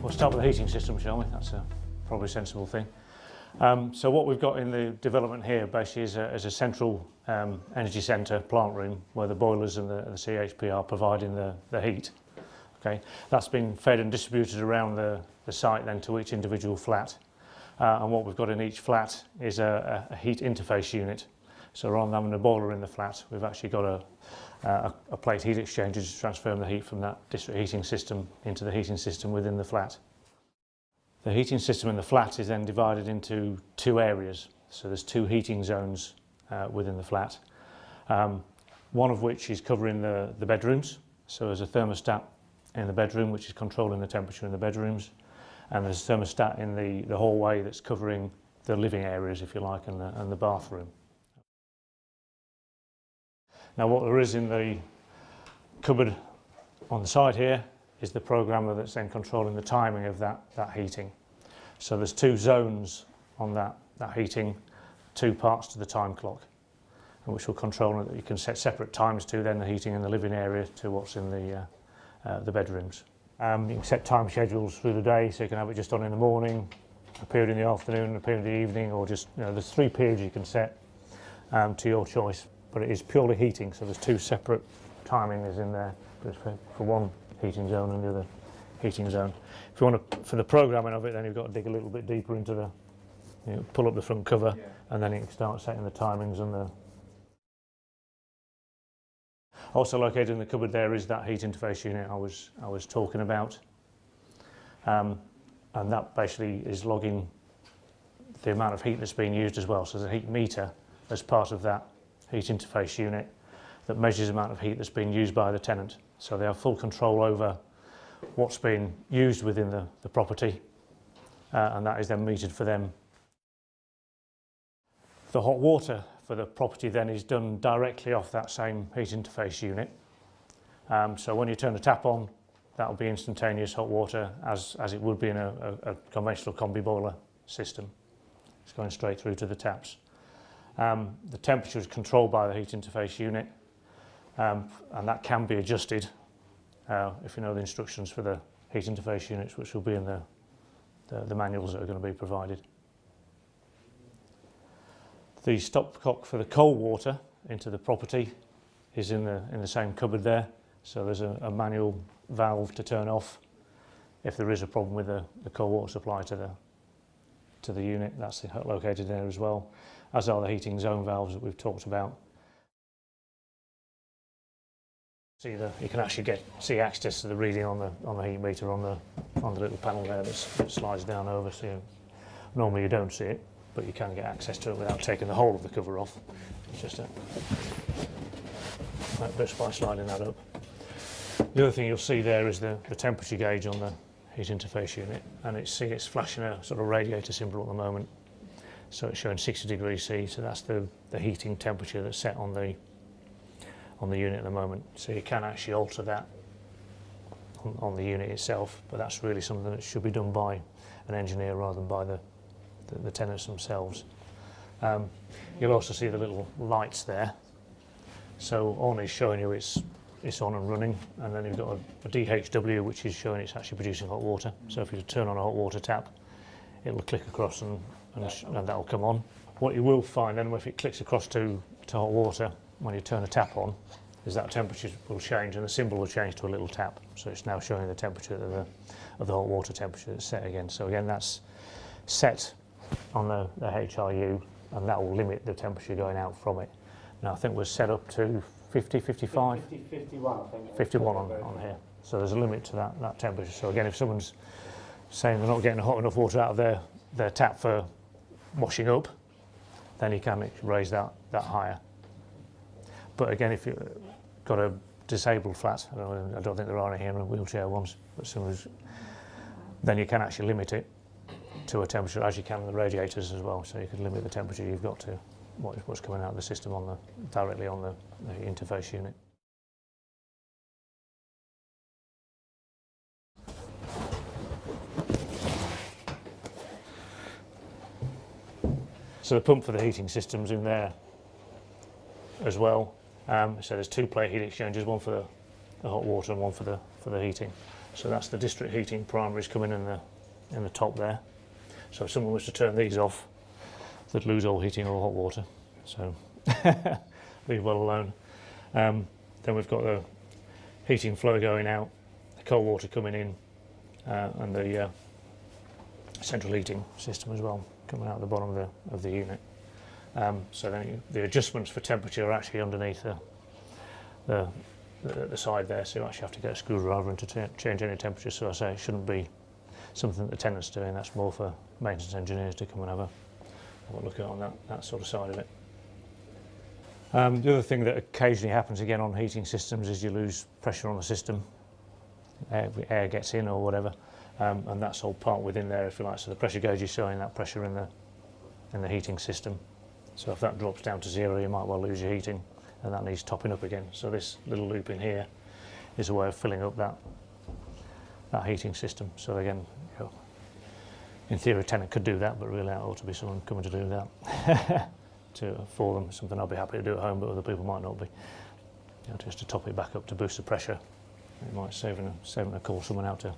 We'll start with the heating system, shall we? That's probably a sensible thing. So what we've got in the development here basically is a central energy centre plant room where the boilers and the CHP are providing the heat. Okay, that's been fed and distributed around the site then to each individual flat. And what we've got in each flat is a heat interface unit. So rather than having a boiler in the flat, we've actually got a plate heat exchanger to transfer the heat from that district heating system into the heating system within the flat. The heating system in the flat is then divided into two areas. So there's two heating zones within the flat, one of which is covering the bedrooms. So there's a thermostat in the bedroom which is controlling the temperature in the bedrooms, and there's a thermostat in the hallway that's covering the living areas, if you like, and the bathroom. Now what there is in the cupboard on the side here is the programmer that's then controlling the timing of that heating. So there's two zones on that heating, two parts to the time clock, which will control it. You can set separate times to then the heating in the living area to what's in the bedrooms. You can set time schedules through the day, so you can have it just on in the morning, a period in the afternoon, a period in the evening, or just, there's 3 periods you can set to your choice. But it is purely heating, so there's two separate timings in there for one heating zone and the other heating zone. If you want to, for the programming of it, then you've got to dig a little bit deeper into the, pull up the front cover, and then you can start setting the timings and the. Also located in the cupboard there is that heat interface unit I was talking about, and that basically is logging the amount of heat that's being used as well. So there's a heat meter as part of that heat interface unit that measures the amount of heat that's being used by the tenant. So they have full control over what's being used within the property, and that is then metered for them. The hot water for the property then is done directly off that same heat interface unit. So when you turn the tap on, that will be instantaneous hot water as it would be in a conventional combi boiler system. It's going straight through to the taps. The temperature is controlled by the heat interface unit, and that can be adjusted if you know the instructions for the heat interface units, which will be in the manuals that are going to be provided. The stopcock for the cold water into the property is in the same cupboard there. So there's a manual valve to turn off if there is a problem with the cold water supply to the unit. That's located there as well, as are the heating zone valves that we've talked about. You can actually see access to the reading on the heat meter on the little panel there that slides down over. So normally you don't see it, but you can get access to it without taking the whole of the cover off. It's just just by sliding that up. The other thing you'll see there is the temperature gauge on the heat interface unit, and it's flashing a sort of radiator symbol at the moment. So it's showing 60 degrees C, so that's the heating temperature that's set on the unit at the moment. So you can actually alter that on the unit itself, but that's really something that should be done by an engineer rather than by the tenants themselves. You'll also see the little lights there. So on is showing you it's on and running, and then you've got a DHW which is showing it's actually producing hot water. So if you turn on a hot water tap, it will click across and that will come on. What you will find then, if it clicks across to hot water, when you turn the tap on, is that temperature will change and the symbol will change to a little tap. So it's now showing the temperature of the hot water temperature that's set again. So again, that's set on the HRU, and that will limit the temperature going out from it. Now I think we're set up to 50, 55? 51, I think. 51 on here. So there's a limit to that temperature. So again, if someone's saying they're not getting hot enough water out of their tap for washing up, then you can raise that higher. But again, if you've got a disabled flat, I don't think there are any here, wheelchair ones, but then you can actually limit it to a temperature as you can the radiators as well. So you could limit the temperature you've got to what's coming out of the system directly on the interface unit. So the pump for the heating system's in there as well. So there's two plate heat exchangers, one for the hot water and one for the heating. So that's the district heating primaries coming in the top there. So if someone was to turn these off, they'd lose all heating or hot water. So leave well alone. Then we've got the heating flow going out, the cold water coming in, and the central heating system as well coming out the bottom of the unit. So then the adjustments for temperature are actually underneath the side there, so you actually have to get a screwdriver in to change any temperature. So I say it shouldn't be something that the tenant's doing, that's more for maintenance engineers to come and have a look at on that sort of side of it. The other thing that occasionally happens again on heating systems is you lose pressure on the system, air gets in or whatever, and that's all part within there, if you like. So the pressure gauge is showing that pressure in the heating system. So if that drops down to 0, you might well lose your heating, and that needs topping up again. So this little loop in here is a way of filling up that heating system. So again, you know, in theory a tenant could do that, but really that ought to be someone coming to do that for them. Something I'd be happy to do at home, but other people might not be. You know, just to top it back up to boost the pressure. It might saving a call someone out to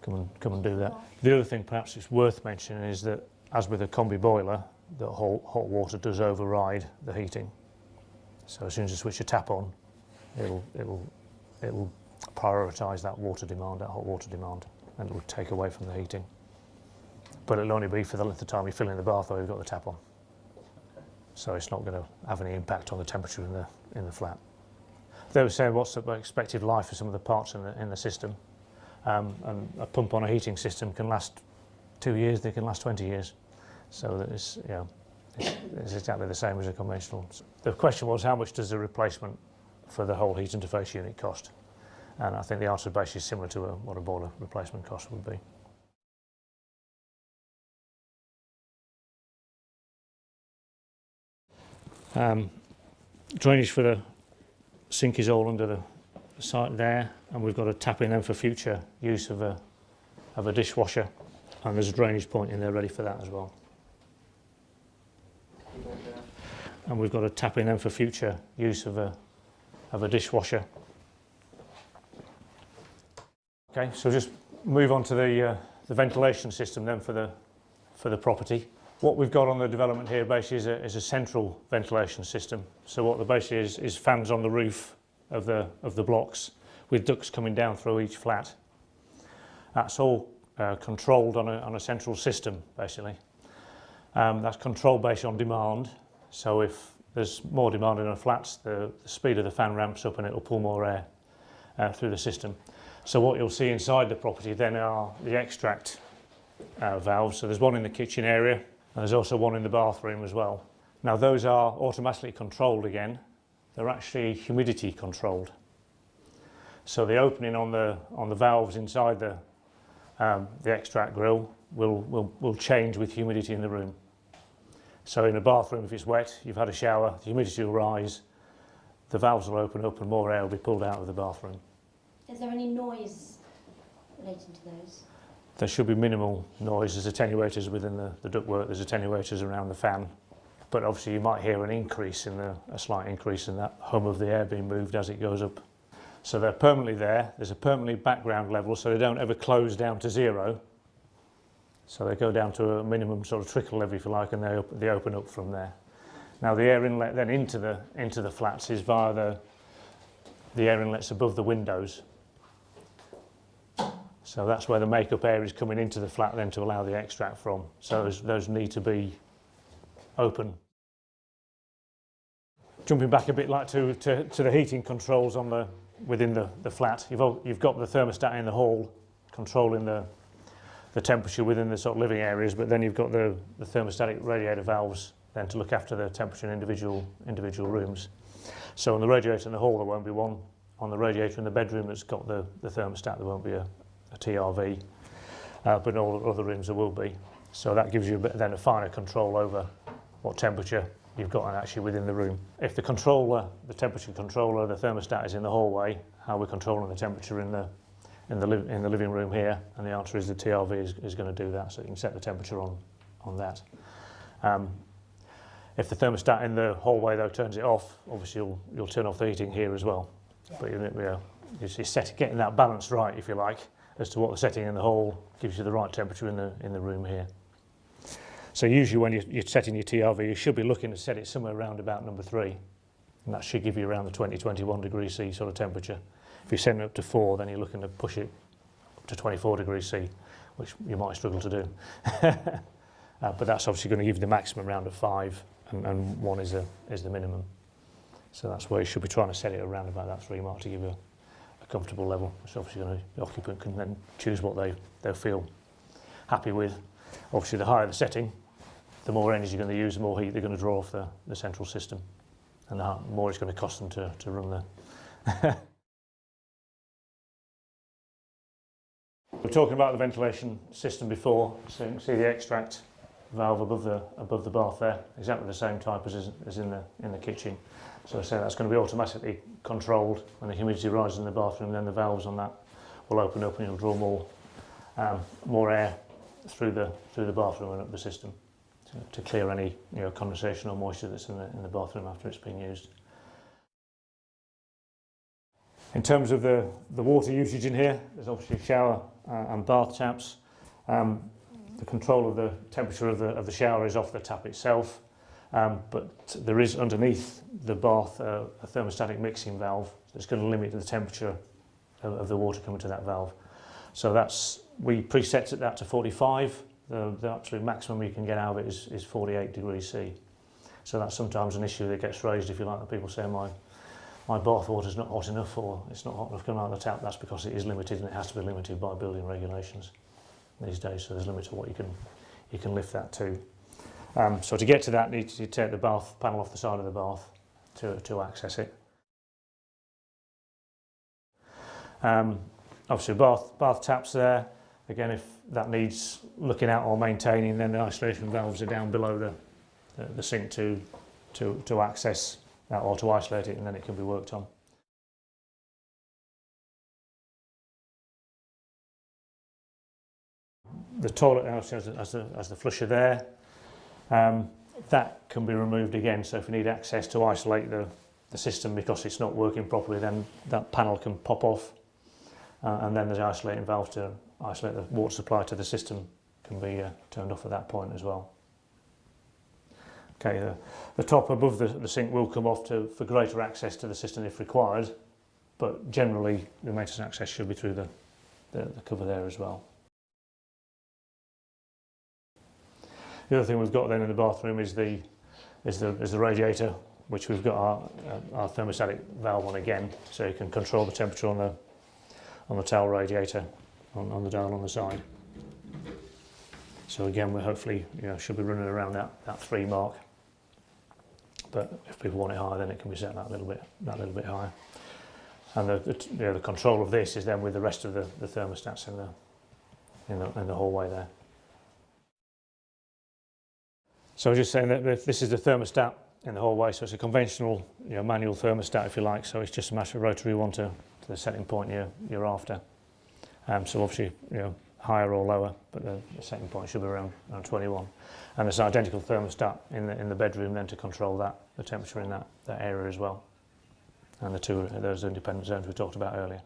come and do that. The other thing perhaps it's worth mentioning is that, as with a combi boiler, the hot water does override the heating. So as soon as you switch a tap on, it'll prioritise that water demand, that hot water demand, and it will take away from the heating. But it'll only be for the length of time you fill in the bath or you've got the tap on. So it's not going to have any impact on the temperature in the flat. They were saying what's the expected life for some of the parts in the system, and a pump on a heating system can last 2 years, they can last 20 years. So that it's, you know, it's exactly the same as a conventional. The question was, how much does the replacement for the whole heat interface unit cost? And I think the answer basically is similar to what a boiler replacement cost would be. Drainage for the sink is all under the site there, and we've got a tap in them for future use of a dishwasher, and there's a drainage point in there ready for that as well. And we've got a tap in them for future use of a dishwasher. Okay, so just move on to the ventilation system then for the property. What we've got on the development here basically is a central ventilation system. So what the basically is fans on the roof of the blocks with ducts coming down through each flat. That's all controlled on a central system basically. That's controlled based on demand. So if there's more demand in the flats, the speed of the fan ramps up and it'll pull more air through the system. So what you'll see inside the property then are the extract valves. So there's one in the kitchen area, and there's also one in the bathroom as well. Now those are automatically controlled again. They're actually humidity controlled. So the opening on the valves inside the extract grill will change with humidity in the room. So in a bathroom, if it's wet, you've had a shower, the humidity will rise, the valves will open up and more air will be pulled out of the bathroom. Is there any noise relating to those? There should be minimal noise. There's attenuators within the ductwork, there's attenuators around the fan. But obviously you might hear a slight increase in that hum of the air being moved as it goes up. So they're permanently there. There's a permanently background level, so they don't ever close down to 0. So they go down to a minimum sort of trickle level, if you like, and they open up from there. Now the air inlet then into the flats is via the air inlets above the windows. So that's where the makeup air is coming into the flat then to allow the extract from. So those need to be open. Jumping back a bit like to the heating controls within the flat. You've got the thermostat in the hall controlling the temperature within the sort of living areas, but then you've got the thermostatic radiator valves then to look after the temperature in individual rooms. So on the radiator in the hall there won't be one. On the radiator in the bedroom that's got the thermostat there won't be a TRV, but in all other rooms there will be. So that gives you then a finer control over what temperature you've got actually within the room. If the temperature controller, the thermostat is in the hallway, how we're controlling the temperature in the living room here, and the answer is the TRV is going to do that, so you can set the temperature on that. If the thermostat in the hallway though turns it off, obviously you'll turn off the heating here as well. Yeah. But getting that balance right, if you like, as to what the setting in the hall gives you the right temperature in the room here. So usually when you're setting your TRV, you should be looking to set it somewhere around about number 3, and that should give you around the 20-21 degrees C sort of temperature. If you're setting it up to 4, then you're looking to push it up to 24 degrees C, which you might struggle to do. But that's obviously going to give you the maximum round of 5, and 1 is the minimum. So that's where you should be trying to set it around about that 3 mark to give you a comfortable level. So obviously the occupant can then choose what they'll feel happy with. Obviously the higher the setting, the more energy you're going to use, the more heat they're going to draw off the central system, and the more it's going to cost them to run the... We were talking about the ventilation system before, so you can see the extract valve above the bath there, exactly the same type as in the kitchen. So I say that's going to be automatically controlled. When the humidity rises in the bathroom, then the valves on that will open up and you'll draw more air through the bathroom and up the system to clear any condensation or moisture that's in the bathroom after it's been used. In terms of the water usage in here, there's obviously shower and bath taps. The control of the temperature of the shower is off the tap itself, but there is underneath the bath a thermostatic mixing valve that's going to limit the temperature of the water coming to that valve. So we preset that to 45. The absolute maximum you can get out of it is 48 degrees C. So that's sometimes an issue that gets raised, if you like, that people say my bath water's not hot enough, or it's not hot enough coming out of the tap. That's because it is limited, and it has to be limited by building regulations these days. So there's a limit to what you can lift that to. So to get to that, you take the bath panel off the side of the bath to access it. Obviously bath taps there. Again, if that needs looking at or maintaining, then the isolation valves are down below the sink to access that or to isolate it, and then it can be worked on. The toilet house has the flusher there. That can be removed again, so if you need access to isolate the system because it's not working properly, then that panel can pop off, and then the isolating valve to isolate the water supply to the system can be turned off at that point as well. Okay, the top above the sink will come off for greater access to the system if required, but generally the maintenance access should be through the cover there as well. The other thing we've got then in the bathroom is the radiator, which we've got our thermostatic valve on again, so you can control the temperature on the towel radiator on the dial on the side. So again, we're hopefully should be running around that 3 mark. But if people want it higher, then it can be set that little bit higher. And the control of this is then with the rest of the thermostats in the hallway there. So I was just saying that this is the thermostat in the hallway, so it's a conventional manual thermostat, if you like, so it's just a matter of rotary one to the setting point you're after. So obviously higher or lower, but the setting point should be around 21. And there's an identical thermostat in the bedroom then to control the temperature in that area as well. And the two of those independent zones we talked about earlier.